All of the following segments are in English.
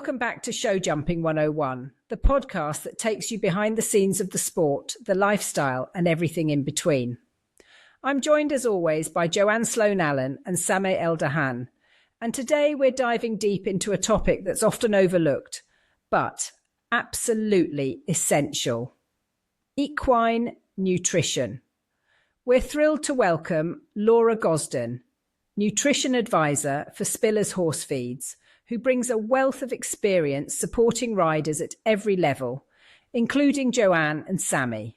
Welcome back to Show Jumping 101, the podcast that takes you behind the scenes of the sport, the lifestyle, and everything in between. I'm joined as always by Joanne Sloan-Allen and Sameh El-Dahan, and today we're diving deep into a topic that's often overlooked, but absolutely essential: equine nutrition. We're thrilled to welcome Laura Gosden, nutrition advisor for Spillers Horse Feeds, who brings a wealth of experience supporting riders at every level, including Joanne and Sameh.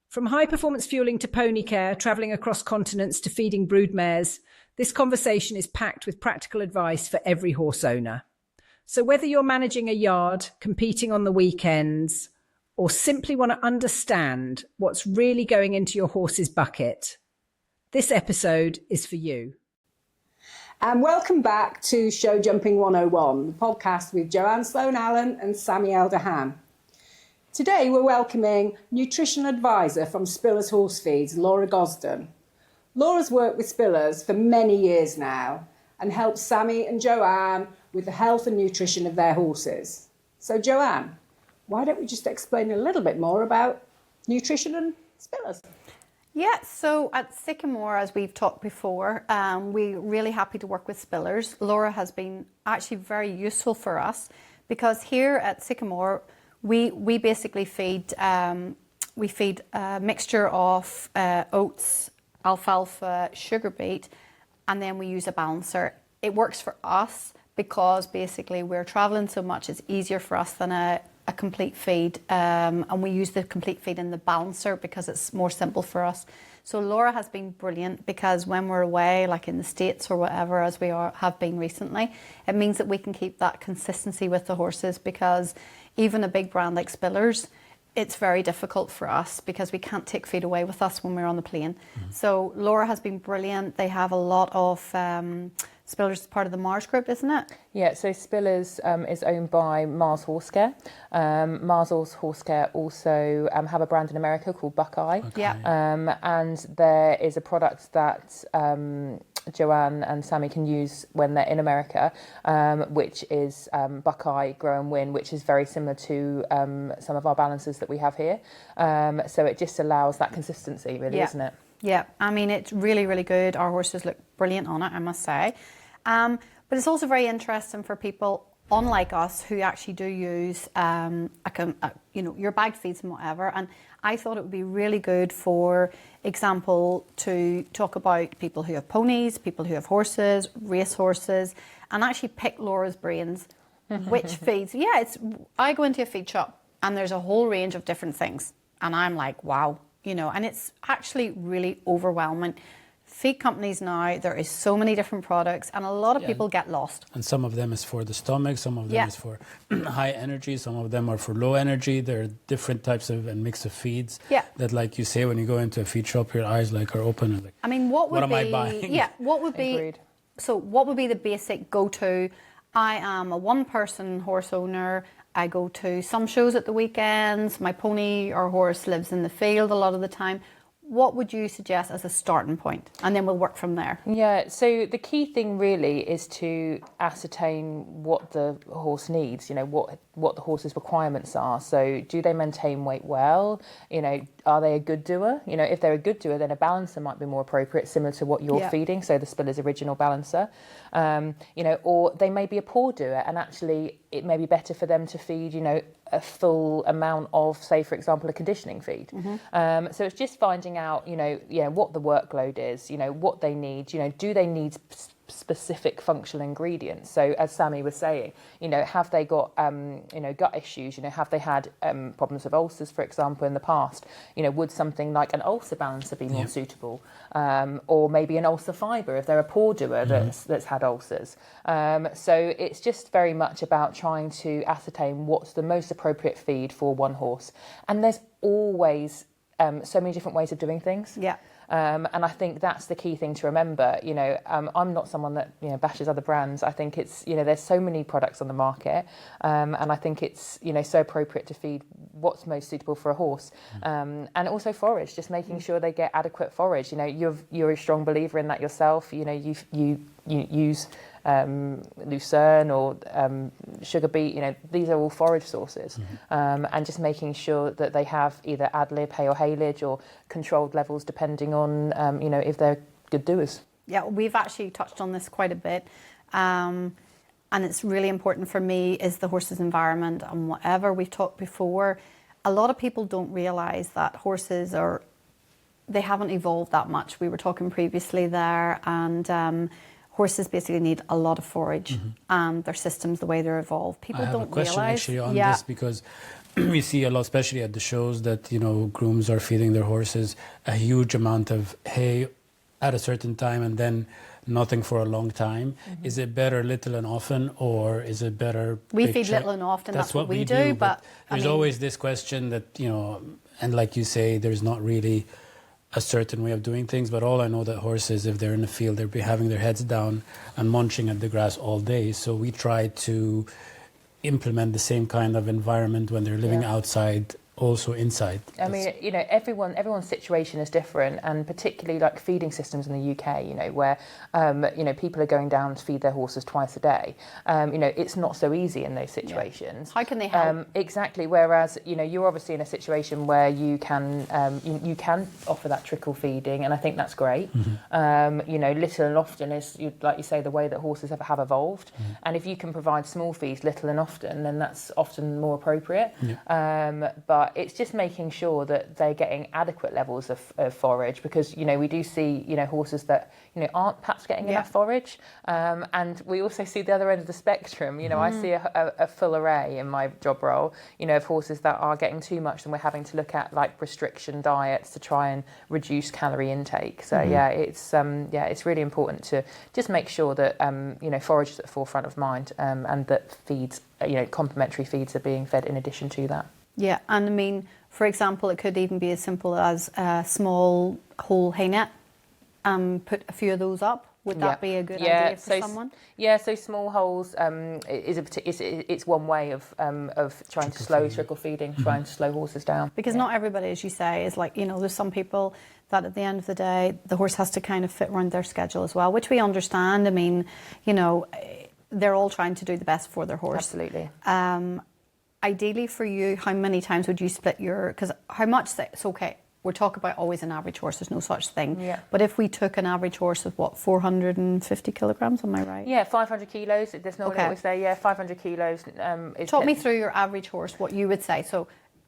From high-performance fueling to pony care, travelling across continents to feeding broodmares, this conversation is packed with practical advice for every horse owner. So whether you're managing a yard, competing on the weekends, or simply want to understand what's really going into your horse's bucket, this episode is for you. And welcome back to Show Jumping 101, the podcast with Joanne Sloan-Allen and Sameh El-Dahan. Today we're welcoming nutrition advisor from Spillers Horse Feeds, Laura Gosden. Laura's worked with Spillers for many years now and helps Sameh and Joanne with the health and nutrition of their horses. So Joanne, why don't we just explain a little bit more about nutrition and Spillers? Yeah, so at Sycamore, as we've talked before, we're really happy to work with Spillers. Laura has been actually very useful for us because here at Sycamore, we basically feed a mixture of oats, alfalfa, sugar beet, and then we use a balancer. It works for us because basically we're traveling so much, it's easier for us than a complete feed, and we use the complete feed in the balancer because it's more simple for us. So Laura has been brilliant because when we're away, like in the States or whatever, as we have been recently, it means that we can keep that consistency with the horses, because even a big brand like Spillers, it's very difficult for us because we can't take feed away with us when we're on the plane. So Laura has been brilliant. They have a lot of Spillers is part of the Mars Group, isn't it? Yeah, so Spillers is owned by Mars Horse Care. Mars Horse Care also have a brand in America called Buckeye. Okay. Yeah. And there is a product that Joanne and Sameh can use when they're in America, which is Buckeye Grow and Win, which is very similar to some of our balances that we have here. So it just allows that consistency, really, isn't it? Yeah, I mean, it's really, really good. Our horses look brilliant on it, I must say. But it's also very interesting for people unlike us who actually do use your bagged feeds and whatever. And I thought it would be really good, for example, to talk about people who have ponies, people who have horses, race horses, and actually pick Laura's brains. Which feeds? Yeah, I go into a feed shop and there's a whole range of different things, and I'm like, wow, and it's actually really overwhelming. Feed companies now, there is so many different products, and a lot of people get lost. And some of them is for the stomach, some of them is for high energy, some of them are for low energy. There are different types of and mix of feeds that, like you say, when you go into a feed shop, your eyes are open and I mean, what am I buying? Yeah, what would be? Agreed. So what would be the basic go-to? I am a one-person horse owner. I go to some shows at the weekends. My pony or horse lives in the field a lot of the time. What would you suggest as a starting point? And then we'll work from there. Yeah, so the key thing really is to ascertain what the horse needs, what the horse's requirements are. So do they maintain weight well? Are they a good doer? If they're a good doer, then a balancer might be more appropriate, similar to what you're feeding, so the Spillers original balancer. Or they may be a poor doer, and actually it may be better for them to feed, a full amount of, say, for example, a conditioning feed. So it's just finding out, what the workload is, what they need, do they need specific functional ingredients? So as Sameh was saying, have they got, gut issues? Have they had problems with ulcers, for example, in the past? Would something like an ulcer balancer be more suitable? Or maybe an ulcer fibre if they're a poor doer that's had ulcers. So it's just very much about trying to ascertain what's the most appropriate feed for one horse. And there's always so many different ways of doing things. Yeah. And I think that's the key thing to remember. I'm not someone that bashes other brands. I think it's there's so many products on the market, and I think it's so appropriate to feed what's most suitable for a horse, and also forage. Just making sure they get adequate forage. You're a strong believer in that yourself. You use lucerne or sugar beet, these are all forage sources. And just making sure that they have either ad lib, hay or haylage, or controlled levels depending on, if they're good doers. Yeah, we've actually touched on this quite a bit. And it's really important for me is the horse's environment and whatever we've talked before. A lot of people don't realise that horses they haven't evolved that much. We were talking previously there, and horses basically need a lot of forage and their systems, the way they're evolved. People don't realise. I have a question actually on this, because we see a lot, especially at the shows, that, grooms are feeding their horses a huge amount of hay at a certain time and then nothing for a long time. Is it better little and often, or is it better? We feed little and often. That's what we do. But there's always this question that, and like you say, there's not really a certain way of doing things. But all I know that horses, if they're in the field, they'll be having their heads down and munching at the grass all day. So we try to implement the same kind of environment when they're living outside, also inside. I mean, everyone's situation is different, and particularly like feeding systems in the UK, where people are going down to feed their horses twice a day. It's not so easy in those situations. How can they help? Exactly. Whereas you're obviously in a situation where you can offer that trickle feeding, and I think that's great. Little and often is, like you say, the way that horses have evolved. And if you can provide small feeds little and often, then that's often more appropriate. But it's just making sure that they're getting adequate levels of forage, because we do see horses that aren't perhaps getting enough forage, and we also see the other end of the spectrum. I see a full array in my job role, of horses that are getting too much, and we're having to look at like restriction diets to try and reduce calorie intake. So it's really important to just make sure that forage is at the forefront of mind, and that feeds, complementary feeds are being fed in addition to that. Yeah, and I mean, for example, it could even be as simple as a small whole hay net, put a few of those up. Would that be a good idea for someone? Yeah, so small holes it's one way of trying to slow trickle feeding, trying to slow horses down. Because not everybody, as you say, is like, there's some people that at the end of the day, the horse has to kind of fit around their schedule as well, which we understand. I mean, they're all trying to do the best for their horse. Absolutely. Ideally for you, how many times would you split because how much, it's okay, we're talking about always an average horse, there's no such thing. Yeah. But if we took an average horse of 450 kilograms, am I right? Yeah, 500 kilos, there's no way we say, 500 kilos. Talk me through your average horse, what you would say. So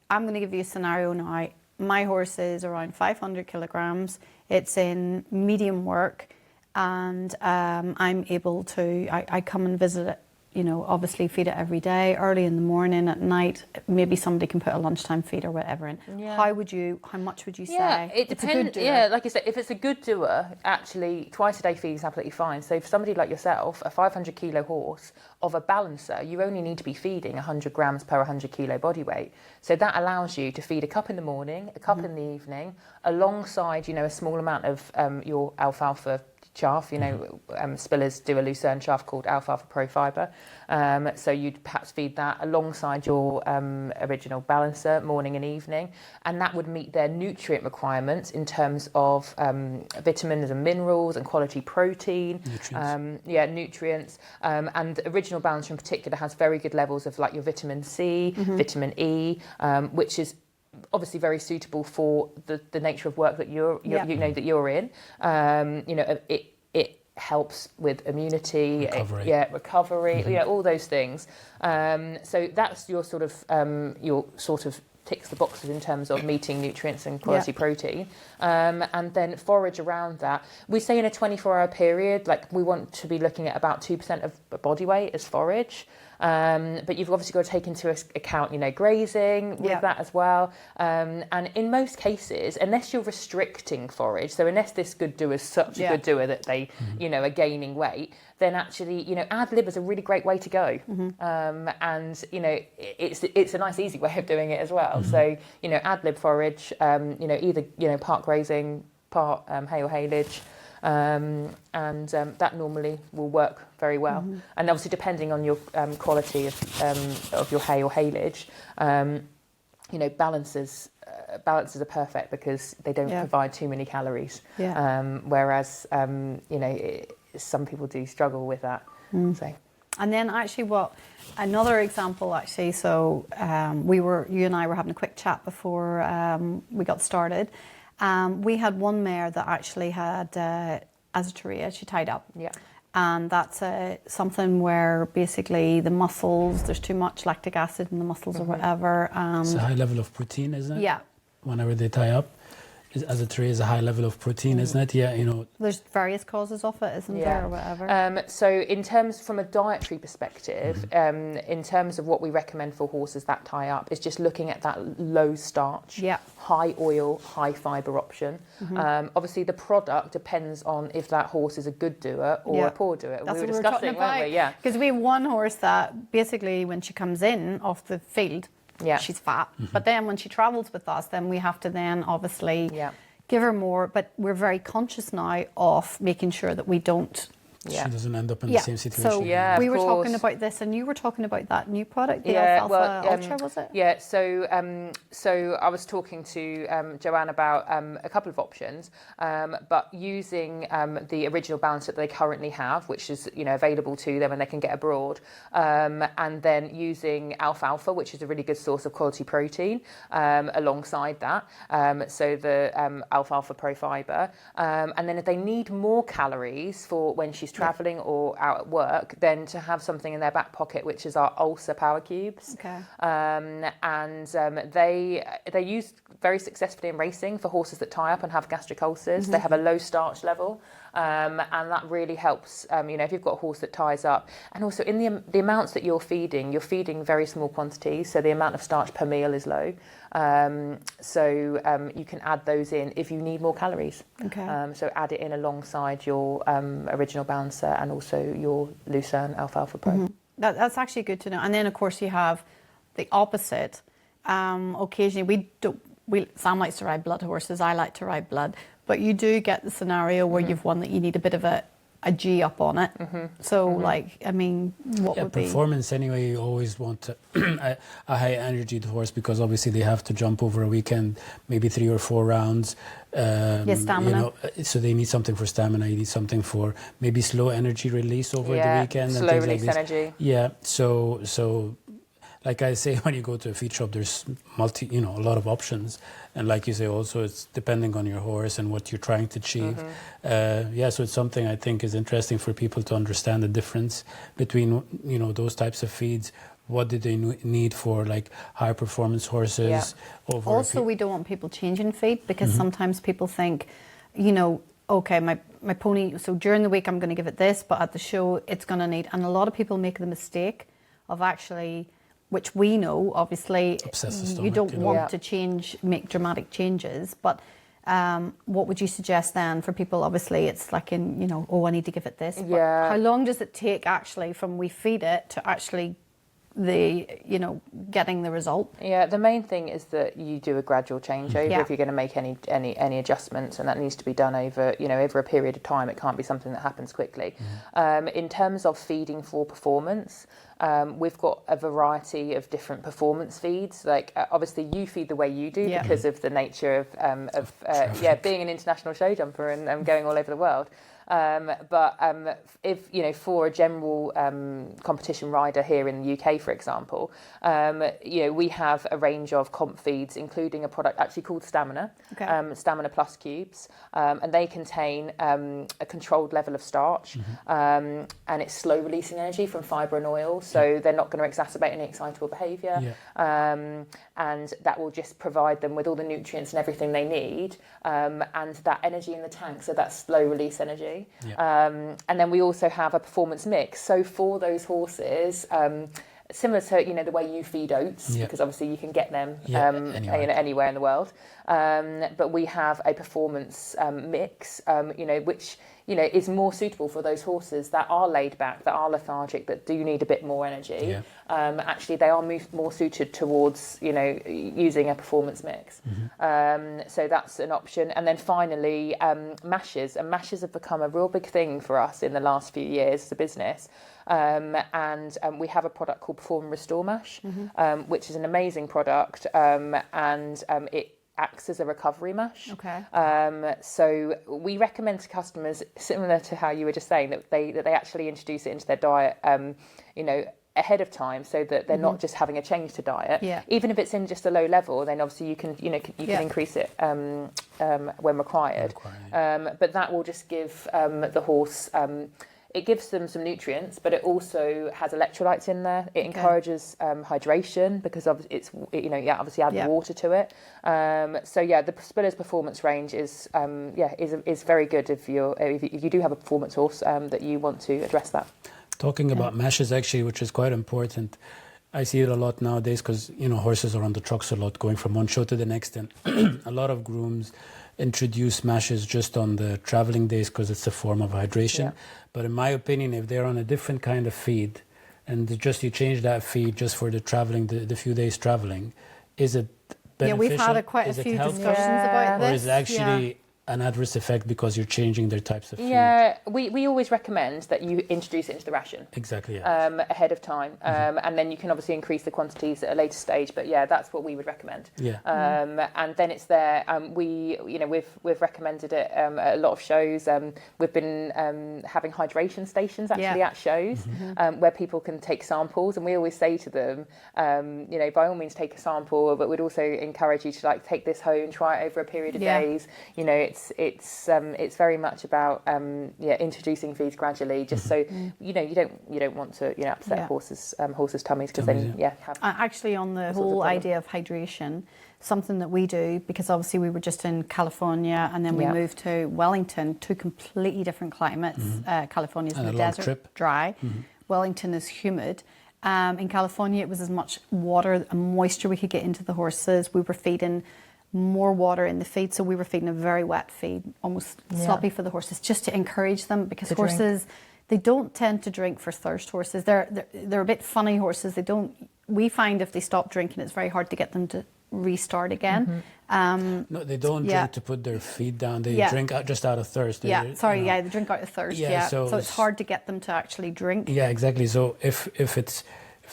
I'm going to give you a scenario now. My horse is around 500 kilograms, it's in medium work, and I'm able to, I come and visit it, obviously feed it every day, early in the morning, at night. Maybe somebody can put a lunchtime feed or whatever in. Yeah. How much would you say? Yeah, it depends. Yeah, like I said, if it's a good doer, actually twice a day feed is absolutely fine. So for somebody like yourself, a 500 kilo horse of a balancer, you only need to be feeding 100 grams per 100 kilo body weight. So that allows you to feed a cup in the morning, a cup in the evening, alongside, a small amount of your alfalfa chaff. Spillers do a lucerne chaff called Alfalfa Pro Fibre. So you'd perhaps feed that alongside your original balancer morning and evening, and that would meet their nutrient requirements in terms of vitamins and minerals and quality protein. Nutrients. And the original balancer in particular has very good levels of like your vitamin C, vitamin E, which is obviously very suitable for the nature of work that you're you're in. It helps with immunity, recovery, all those things. So that's your sort of ticks the boxes in terms of meeting nutrients and quality protein. And then forage around that. We say in a 24-hour period, like we want to be looking at about 2% of body weight as forage. But you've obviously got to take into account, grazing with that as well. And in most cases, unless you're restricting forage, so unless this good doer is such a good doer that they, are gaining weight, then actually, ad lib is a really great way to go. And, it's a nice, easy way of doing it as well. So, ad lib forage, either, part grazing, part hay or haylage. And that normally will work very well. And obviously, depending on your quality of your hay or haylage, balances are perfect because they don't provide too many calories. Whereas, some people do struggle with that. So. And then actually another example actually, so you and I were having a quick chat before we got started. We had one mare that actually had azoturia, she tied up. Yeah. And that's something where basically the muscles, there's too much lactic acid in the muscles or whatever. It's a high level of protein, isn't it? Yeah. Whenever they tie up. Azoturia is a high level of protein, isn't it? Yeah, There's various causes of it, isn't there, or whatever? So in terms, from a dietary perspective, in terms of what we recommend for horses that tie up, is just looking at that low starch, high oil, high fibre option. Obviously, the product depends on if that horse is a good doer or a poor doer. That's we were what discussing, talking about. weren't we? Yeah. Because we have one horse that basically, when she comes in off the field, she's fat. But then when she travels with us, then we have to then obviously give her more. But we're very conscious now of making sure that we don't. She doesn't end up in the same situation. So we were talking about this, and you were talking about that new product, the Alfalfa Ultra, was it? Yeah. So I was talking to Joanne about a couple of options, but using the original balance that they currently have, which is available to them and they can get abroad, and then using alfalfa, which is a really good source of quality protein, alongside that. So the alfalfa pro fibre, and then if they need more calories for when she's travelling or out at work, then to have something in their back pocket, which is our Ulcer Power Cubes. Okay. They're used very successfully in racing for horses that tie up and have gastric ulcers. They have a low starch level, and that really helps. If you've got a horse that ties up, and also in the amounts that you're feeding very small quantities, so the amount of starch per meal is low. So you can add those in if you need more calories. Okay. So add it in alongside your original balancer and also your Lucerne Alfalfa Pro. That's actually good to know. And then of course you have the opposite. Occasionally Sam likes to ride blood horses, I like to ride blood, but you do get the scenario where you've one that you need a bit of a G up on it. So what would be performance anyway? You always want a high energy horse, because obviously they have to jump over a weekend, maybe 3 or 4 rounds. Stamina. So they need something for stamina. You need something for maybe slow energy release over the weekend. Slow and things release like energy. Yeah. So like I say, when you go to a feed shop, there's a lot of options. And like you say, also it's depending on your horse and what you're trying to achieve. So it's something I think is interesting for people to understand the difference between, those types of feeds. What do they need for like high performance horses? Also, we don't want people changing feed, because sometimes people think, okay, my pony, so during the week I'm going to give it this, but at the show it's going to need, and a lot of people make the mistake of actually, which we know, obviously, you don't want to make dramatic changes, but what would you suggest then for people? Obviously, it's like I need to give it this. But how long does it take actually from we feed it to actually getting the result? Yeah, the main thing is that you do a gradual changeover if you're going to make any adjustments, and that needs to be done over a period of time. It can't be something that happens quickly. In terms of feeding for performance, we've got a variety of different performance feeds. Like obviously you feed the way you do because of the nature of being an international show jumper and going all over the world. But if for a general competition rider here in the UK, for example, we have a range of comp feeds, including a product actually called Stamina, Stamina Plus Cubes, and they contain a controlled level of starch, and it's slow releasing energy from fibre and oil, so they're not going to exacerbate any excitable behaviour, and that will just provide them with all the nutrients and everything they need, and that energy in the tank, so that slow release energy. And then we also have a performance mix. So for those horses, similar to the way you feed oats, because obviously you can get them anywhere in the world. But we have a performance mix, which is more suitable for those horses that are laid back, that are lethargic, that do need a bit more energy. Actually, they are more suited towards using a performance mix. So that's an option. And then finally, mashes. And mashes have become a real big thing for us in the last few years as a business. And we have a product called Perform and Restore Mash, which is an amazing product, and acts as a recovery mash. Okay. So we recommend to customers, similar to how you were just saying, that they actually introduce it into their diet, ahead of time, so that they're not just having a change to diet. Yeah. Even if it's in just a low level, then obviously you can increase it when required. But that will just give the horse. It gives them some nutrients, but it also has electrolytes in there. It encourages hydration because obviously add water to it. The Spillers Performance range is very good if you do have a performance horse that you want to address that. Talking about mashes, actually, which is quite important. I see it a lot nowadays because, horses are on the trucks a lot, going from one show to the next. And a lot of grooms introduce mashes just on the traveling days because it's a form of hydration. Yeah. But in my opinion, if they're on a different kind of feed and you change that feed just for the traveling, the few days traveling, is it beneficial? Yeah, we've had quite a few discussions about this. Or is it actually an adverse effect because you're changing their types of food? Yeah, we always recommend that you introduce it into the ration. Exactly, yeah. Ahead of time. And then you can obviously increase the quantities at a later stage. But yeah, that's what we would recommend. Yeah. And then it's there. We've recommended it at a lot of shows. We've been having hydration stations actually at shows where people can take samples. And we always say to them, by all means take a sample, but we'd also encourage you to take this home, try it over a period of days. It's very much about introducing feeds gradually, just so you don't want to upset horses' tummies because then actually on the whole idea of hydration, something that we do, because obviously we were just in California and then we moved to Wellington, two completely different climates. California's in the desert, dry. Wellington is humid. In California it was as much water and moisture we could get into the horses. We were feeding more water in the feed, so we were feeding a very wet feed, almost sloppy for the horses, just to encourage them, because horses, they don't tend to drink for thirst. Horses, they're a bit funny horses. We find if they stop drinking, it's very hard to get them to restart again. No, they don't drink to put their feet down. They drink just out of thirst. They drink out of thirst. So it's hard to get them to actually drink. Yeah, exactly. So if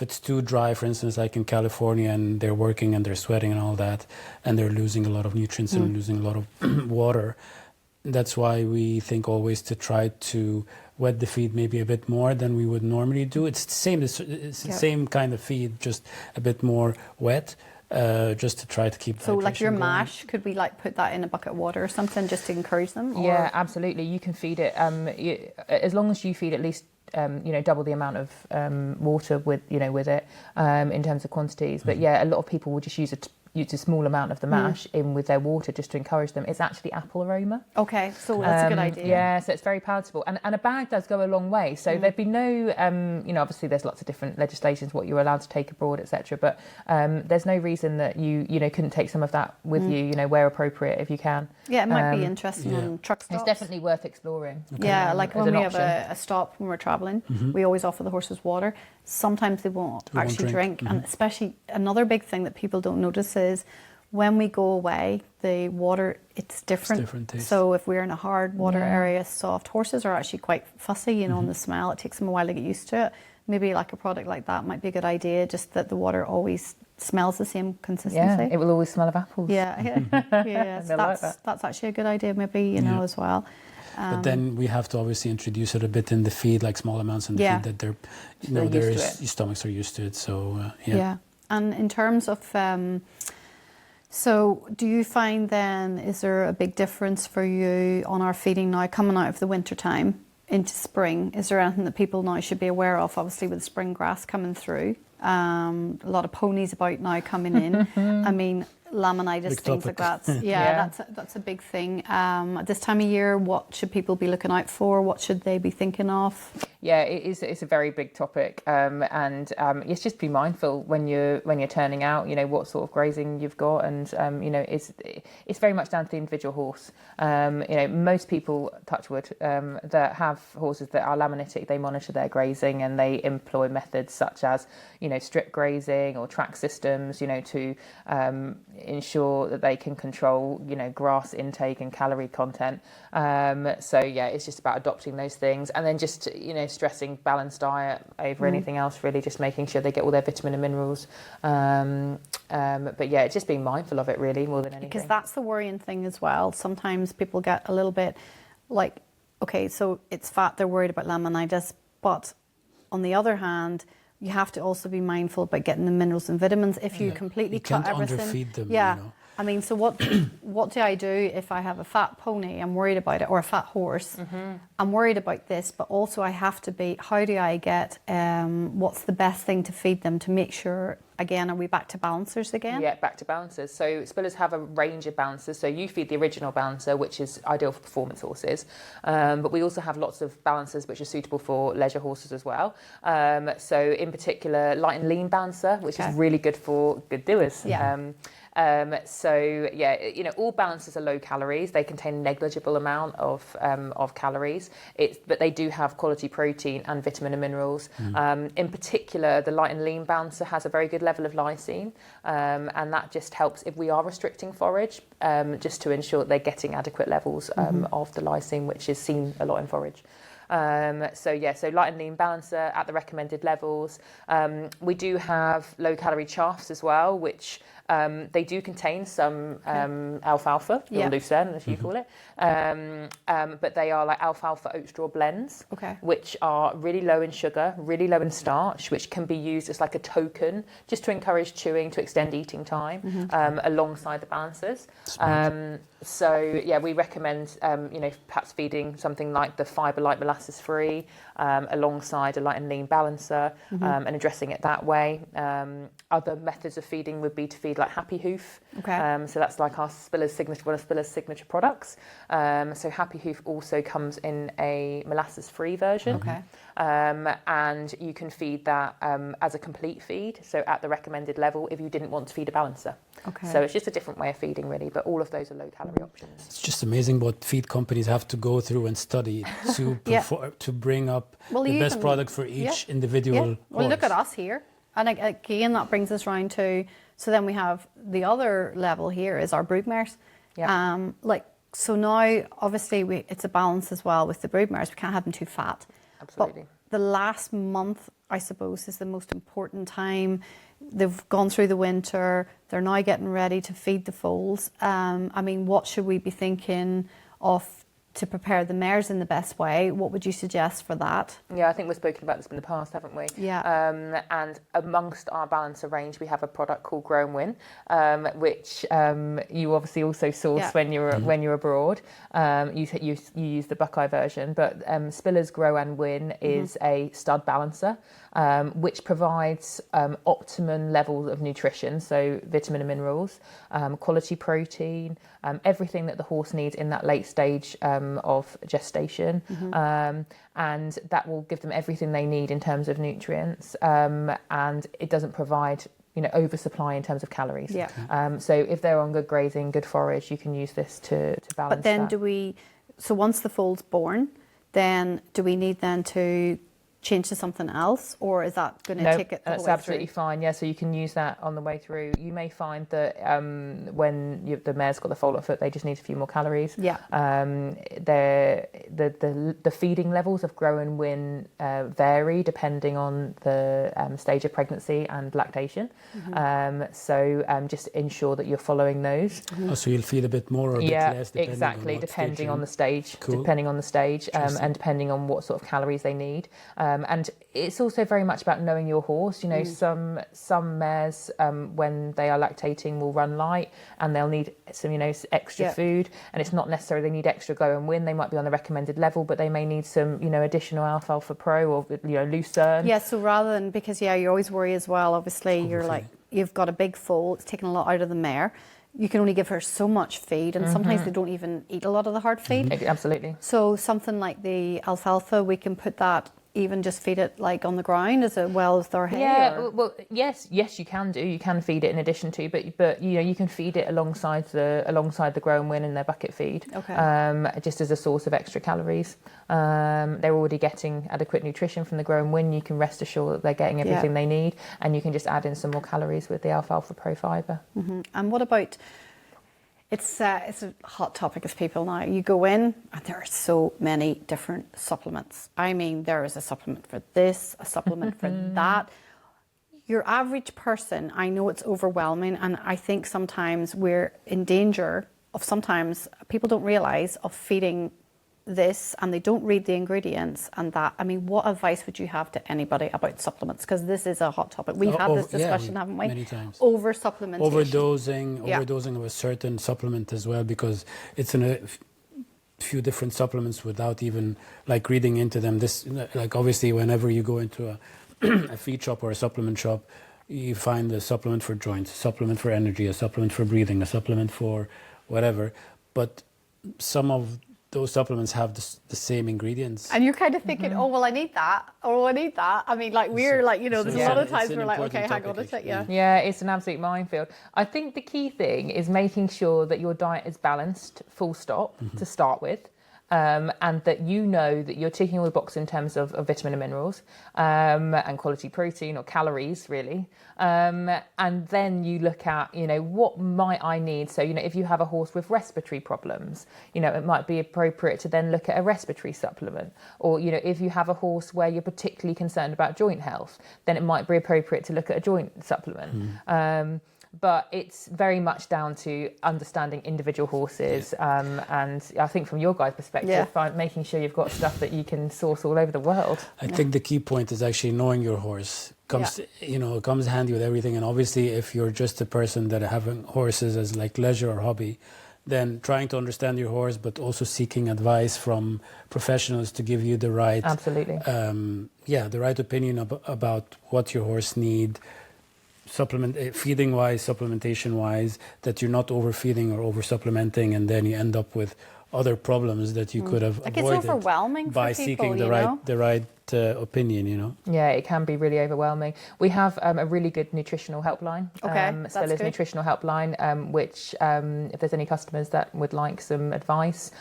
it's too dry, for instance, like in California, and they're working and they're sweating and all that, and they're losing a lot of nutrients and losing a lot of water, that's why we think always to try to wet the feed maybe a bit more than we would normally do. It's the same. It's the same kind of feed, just a bit more wet. Just to try to keep so like your mash, could we put that in a bucket of water or something just to encourage them? Or? Yeah, absolutely. You can feed it as long as you feed at least double the amount of water with it in terms of quantities. But a lot of people will just use a small amount of the mash in with their water just to encourage them. It's actually apple aroma. Okay, so that's a good idea. Yeah, so it's very palatable. And a bag does go a long way. So there'd be no, obviously there's lots of different legislations, what you're allowed to take abroad, etc. But there's no reason that you couldn't take some of that with you, where appropriate, if you can. Yeah, it might be interesting on truck stops. It's definitely worth exploring. Okay. Yeah, like when we have a stop when we're travelling, we always offer the horses water. Sometimes they won't actually drink. And especially another big thing that people don't notice is when we go away, the water, it's different taste. So if we're in a hard water area, soft, horses are actually quite fussy, on the smell. It takes them a while to get used to it. Maybe like a product like that might be a good idea, just that the water always smells the same consistency. Yeah, it will always smell of apples. So that's actually a good idea, maybe, as well. But then we have to obviously introduce it a bit in the feed, like small amounts in the feed that they're, your stomachs are used to it. So And in terms of, so do you find then, is there a big difference for you on our feeding now coming out of the winter time into spring? Is there anything that people now should be aware of, obviously with the spring grass coming through? A lot of ponies about now coming in. I mean, laminitis, things like that. That's a big thing. At this time of year, what should people be looking out for? What should they be thinking of? Yeah, it's a very big topic, and it's just be mindful when you're turning out. What sort of grazing you've got, and it's very much down to the individual horse. Most people, touch wood, that have horses that are laminitic, they monitor their grazing and they employ methods such as strip grazing or track systems. To ensure that they can control, grass intake and calorie content. So yeah, it's just about adopting those things, and then just, stressing balanced diet over anything else, really, just making sure they get all their vitamin and minerals. But yeah, it's just being mindful of it, really, more than anything. Because that's the worrying thing as well. Sometimes people get a little bit like, okay, so it's fat, they're worried about laminitis, but on the other hand, you have to also be mindful about getting the minerals and vitamins. If you completely cut everything, underfeed them. yeah. I mean, so what do I do if I have a fat pony? I'm worried about it, or a fat horse. I'm worried about this, but also I have to be. How do I get? What's the best thing to feed them to make sure? Again, are we back to balancers again? Yeah, back to balancers. So Spillers have a range of balancers. So you feed the original balancer, which is ideal for performance horses. But we also have lots of balancers which are suitable for leisure horses as well. So in particular, light and lean balancer, which is really good for good doers. Yeah. So yeah, all balancers are low calories. They contain a negligible amount of calories. But they do have quality protein and vitamin and minerals. In particular, the light and lean balancer has a very good level of lysine, and that just helps if we are restricting forage, just to ensure that they're getting adequate levels of the lysine, which is seen a lot in forage. So light and lean balancer at the recommended levels. We do have low calorie chaffs as well, which they do contain some alfalfa, or lucerne as you call it, but they are like alfalfa oat straw blends, which are really low in sugar, really low in starch, which can be used as like a token just to encourage chewing, to extend eating time, alongside the balancers. So yeah, we recommend perhaps feeding something like the fibre light molasses free alongside a light and lean balancer, and addressing it that way. Other methods of feeding would be to feed like Happy Hoof. So that's like our Spillers signature, one of Spillers' signature products. So Happy Hoof also comes in a molasses free version. And you can feed that as a complete feed, so at the recommended level if you didn't want to feed a balancer. So it's just a different way of feeding, really, but all of those are low calorie options. It's just amazing what feed companies have to go through and study to to bring up the best product for each individual horse. Well, look at us here. And again, that brings us round to, so then we have the other level here is our broodmares. So now, obviously, it's a balance as well with the broodmares. We can't have them too fat. Absolutely. But the last month, I suppose, is the most important time. They've gone through the winter. They're now getting ready to feed the foals. I mean, what should we be thinking of to prepare the mares in the best way? What would you suggest for that? Yeah, I think we've spoken about this in the past, haven't we? Yeah. And amongst our balancer range, we have a product called Grow and Win, which you obviously also source when you're abroad. You use the Buckeye version, but Spillers Grow and Win is a stud balancer, which provides optimum levels of nutrition, so vitamin and minerals, quality protein, everything that the horse needs in that late stage of gestation, and that will give them everything they need in terms of nutrients, and it doesn't provide oversupply in terms of calories. So if they're on good grazing, good forage, you can use this to balance. But then that. So once the foal's born, then do we need then to change to something else, or is that going to take it the whole way through? That's absolutely fine. Yeah, so you can use that on the way through. You may find that when the mare's got the foal at foot, they just need a few more calories. Yeah. The feeding levels of Grow and Win vary depending on the stage of pregnancy and lactation. So just ensure that you're following those. So you'll feed a bit more or a bit less, depending on the stage. Depending on the stage, and depending on what sort of calories they need. And it's also very much about knowing your horse. Some mares, when they are lactating, will run light and they'll need some, extra food. And it's not necessarily they need extra Grow and Win. They might be on the recommended level, but they may need some, additional Alfalfa Pro or, Lucerne. Yeah, so rather than, because, you always worry as well, obviously, you've got a big foal, it's taking a lot out of the mare. You can only give her so much feed, and sometimes they don't even eat a lot of the hard feed. Absolutely. So something like the alfalfa, we can put that even just feed it like on the ground as well as their hay? Yeah, or? well, yes, you can do. You can feed it in addition to, but you know, you can feed it alongside the growing win in their bucket feed. Okay. Just as a source of extra calories. They're already getting adequate nutrition from the growing win. You can rest assured that they're getting everything they need, and you can just add in some more calories with the Alfalfa Pro Fibre. And what about? It's a hot topic of people now. You go in and there are so many different supplements. I mean, there is a supplement for this, a supplement for that. Your average person, I know it's overwhelming, and I think sometimes we're in danger of, sometimes people don't realise, of feeding this and they don't read the ingredients and that. I mean, what advice would you have to anybody about supplements? Because this is a hot topic. We've had this discussion, haven't we? Many times. Over supplementation. Overdosing of a certain supplement as well, because it's in a few different supplements without even like reading into them. This, like, obviously whenever you go into a feed shop or a supplement shop, you find a supplement for joints, a supplement for energy, a supplement for breathing, a supplement for whatever. But some of those supplements have the same ingredients. And you're kind of thinking, oh, well, I need that. Oh, I need that. I mean, like, we're like, you know, there's a lot of times we're like, okay, hang on a sec, Yeah, it's an absolute minefield. I think the key thing is making sure that your diet is balanced, full stop, to start with. And that you know that you're ticking all the boxes in terms of vitamin and minerals, and quality protein or calories, really. And then you look at, you know, what might I need? So, you know, if you have a horse with respiratory problems, you know, it might be appropriate to then look at a respiratory supplement. Or, you know, if you have a horse where you're particularly concerned about joint health, then it might be appropriate to look at a joint supplement. But it's very much down to understanding individual horses, and I think from your guys' perspective, making sure you've got stuff that you can source all over the world. I think the key point is actually knowing your horse. Comes handy with everything. And obviously, if you're just a person that having horses as like leisure or hobby, then trying to understand your horse, but also seeking advice from professionals to give you the right, the right opinion about what your horse need. Feeding wise, supplementation wise, that you're not overfeeding or over supplementing, and then you end up with other problems that you could have avoided. It's overwhelming by for people, seeking the right opinion, you know. Yeah, it can be really overwhelming. We have a really good nutritional helpline, Spillers nutritional helpline, which if there's any customers that would like some advice,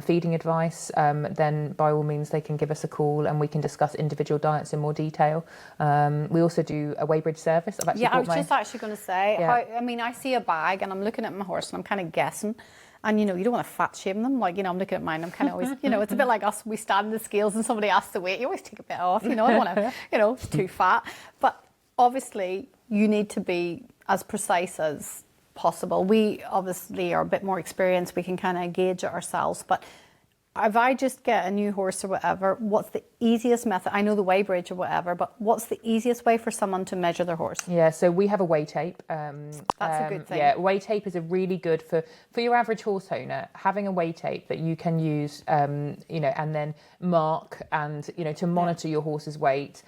feeding advice, then by all means they can give us a call and we can discuss individual diets in more detail. We also do a weighbridge service. I was just actually going to say, I see a bag and I'm looking at my horse and I'm kind of guessing. And, you know, you don't want to fat shame them. Like, you know, I'm looking at mine, I'm kind of always, you know, it's a bit like us, we stand in the scales and somebody asks the weight, you always take a bit off, you know, I don't want to, you know, it's too fat. But obviously, you need to be as precise as possible. We obviously are a bit more experienced, we can kind of gauge it ourselves. But if I just get a new horse or whatever, what's the easiest method? I know the weighbridge or whatever, but what's the easiest way for someone to measure their horse? Yeah, so we have a weigh tape. That's a good thing. Yeah, weigh tape is a really good for your average horse owner. Having a weigh tape that you can use, you know, and then mark and, you know, to monitor your horse's weight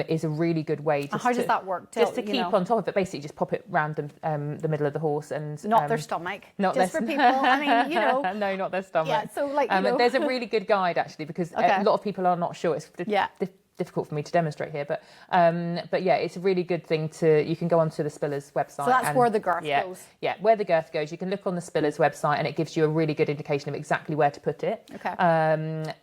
is a really good way. How does that work? Just to keep on top of it. Basically, just pop it round the middle of the horse and not their stomach. Not just for people. I mean, you know. No, not their stomach. Yeah, so like you know. There's a really good guide actually, because a lot of people are not sure. It's difficult for me to demonstrate here, but yeah, it's a really good thing you can go onto the Spillers website. So that's where the girth goes. Yeah, where the girth goes. You can look on the Spillers website and it gives you a really good indication of exactly where to put it. Okay.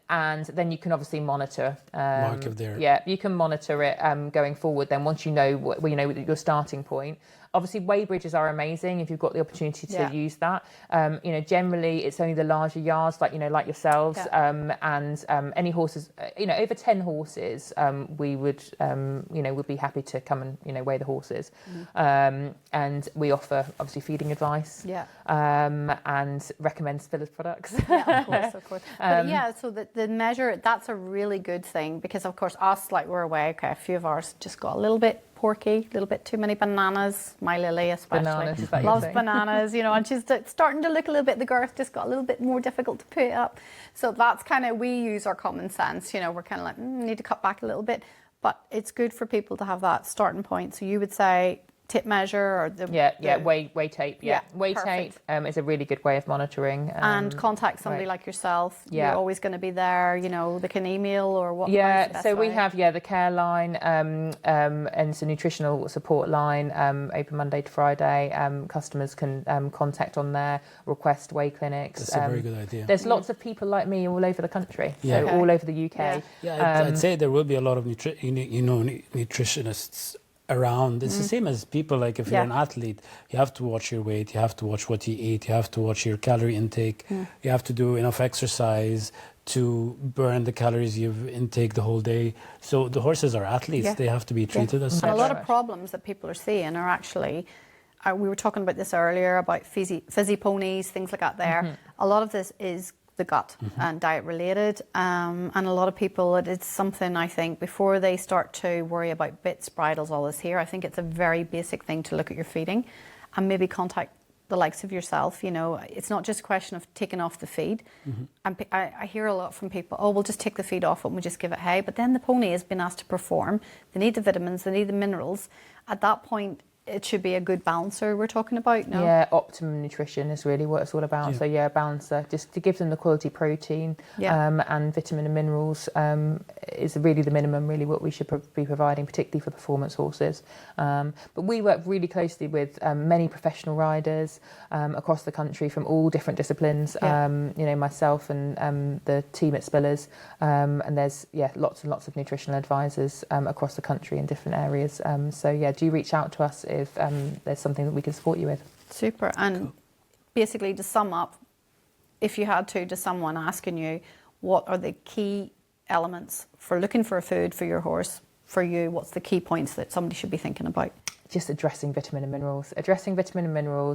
And then you can obviously monitor. Mark if there. Yeah, you can monitor it going forward. Then once you know your starting point. Obviously, weigh bridges are amazing if you've got the opportunity to use that. You know, generally it's only the larger yards, like yourselves, and any horses. You know, over 10 horses, we would would be happy to come and weigh the horses. And we offer obviously feeding advice. And recommend Spillers products. Yeah, of course. But so the measure, that's a really good thing, because of course us, like, we're away. Okay, a few of ours just got a little bit porky, a little bit too many bananas. My Lily especially loves bananas, you know, and she's starting to look a little bit, the girth just got a little bit more difficult to put up. So that's kind of, we use our common sense, you know, we're kind of like, need to cut back a little bit. But it's good for people to have that starting point. So you would say tape measure or the weigh tape. Weigh tape is a really good way of monitoring. And contact somebody like yourself. You're always going to be there. You know, they can email or what. So we have the care line and it's a nutritional support line open Monday to Friday. Customers can contact on there, request weigh clinics. That's a very good idea. There's lots of people like me all over the country, so all over the UK. I'd say there will be a lot of nutritionists around. It's the same as people, like if you're an athlete, you have to watch your weight, you have to watch what you eat, you have to watch your calorie intake, you have to do enough exercise to burn the calories you've intake the whole day. So the horses are athletes, they have to be treated as such. And a lot of problems that people are seeing are actually, we were talking about this earlier about fizzy ponies, things like that there. A lot of this is the gut and diet related, and a lot of people, it's something I think before they start to worry about bits, bridles, all this here, I think it's a very basic thing to look at your feeding and maybe contact the likes of yourself. You know, it's not just a question of taking off the feed. And I hear a lot from people, oh, we'll just take the feed off it and we'll just give it hay. But then the pony has been asked to perform. They need the vitamins, they need the minerals. At that point, it should be a good balancer we're talking about, no? Yeah, optimum nutrition is really what it's all about. So balancer, just to give them the quality protein and vitamin and minerals is really the minimum, really what we should be providing, particularly for performance horses. But we work really closely with many professional riders across the country from all different disciplines. You know, myself and the team at Spillers, and there's lots and lots of nutritional advisors across the country in different areas. So do reach out to us if there's something that we can support you with. Super. And basically, to sum up, if you had to someone asking you, what are the key elements for looking for a food for your horse, for you, what's the key points that somebody should be thinking about? Just addressing vitamin and minerals,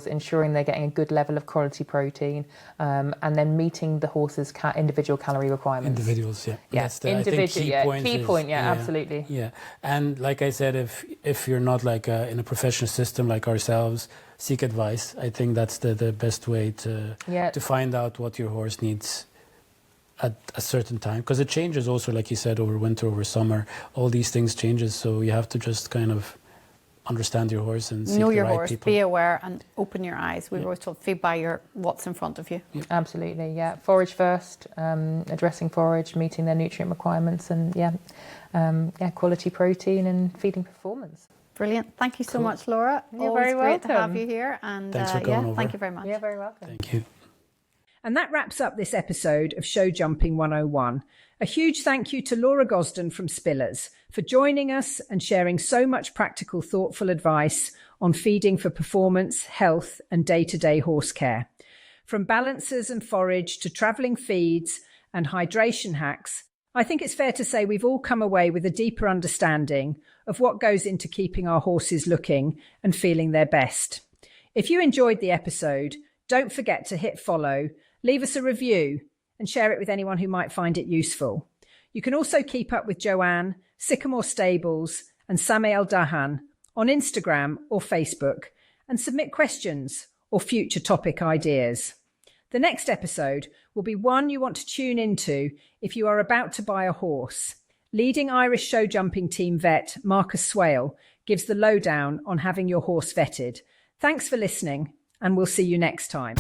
ensuring they're getting a good level of quality protein, and then meeting the horse's individual calorie requirements. Individuals, That's the, I think, key point, absolutely. Yeah, and like I said, if you're not like in a professional system like ourselves, seek advice. I think that's the best way to find out what your horse needs at a certain time, because it changes also, like you said, over winter, over summer, all these things changes. So you have to just kind of understand your horse and seek know the your right horse, people. be aware and open your eyes. We've always told feed by what's in front of you. Absolutely, forage first, addressing forage, meeting their nutrient requirements, and quality protein and feeding performance. Brilliant. Thank you so much, Laura. You're Always very welcome. great to have you here, and thanks for coming over. Thank you very much. You're very welcome. Thank you. And that wraps up this episode of Show Jumping 101. A huge thank you to Laura Gosden from Spillers for joining us and sharing so much practical, thoughtful advice on feeding for performance, health, and day-to-day horse care. From balancers and forage to travelling feeds and hydration hacks, I think it's fair to say we've all come away with a deeper understanding of what goes into keeping our horses looking and feeling their best. If you enjoyed the episode, don't forget to hit follow, leave us a review, and share it with anyone who might find it useful. You can also keep up with Joanne, Sycamore Stables, and Samael Dahan on Instagram or Facebook, and submit questions or future topic ideas. The next episode will be one you want to tune into if you are about to buy a horse. Leading Irish show jumping team vet Marcus Swale gives the lowdown on having your horse vetted. Thanks for listening, and we'll see you next time.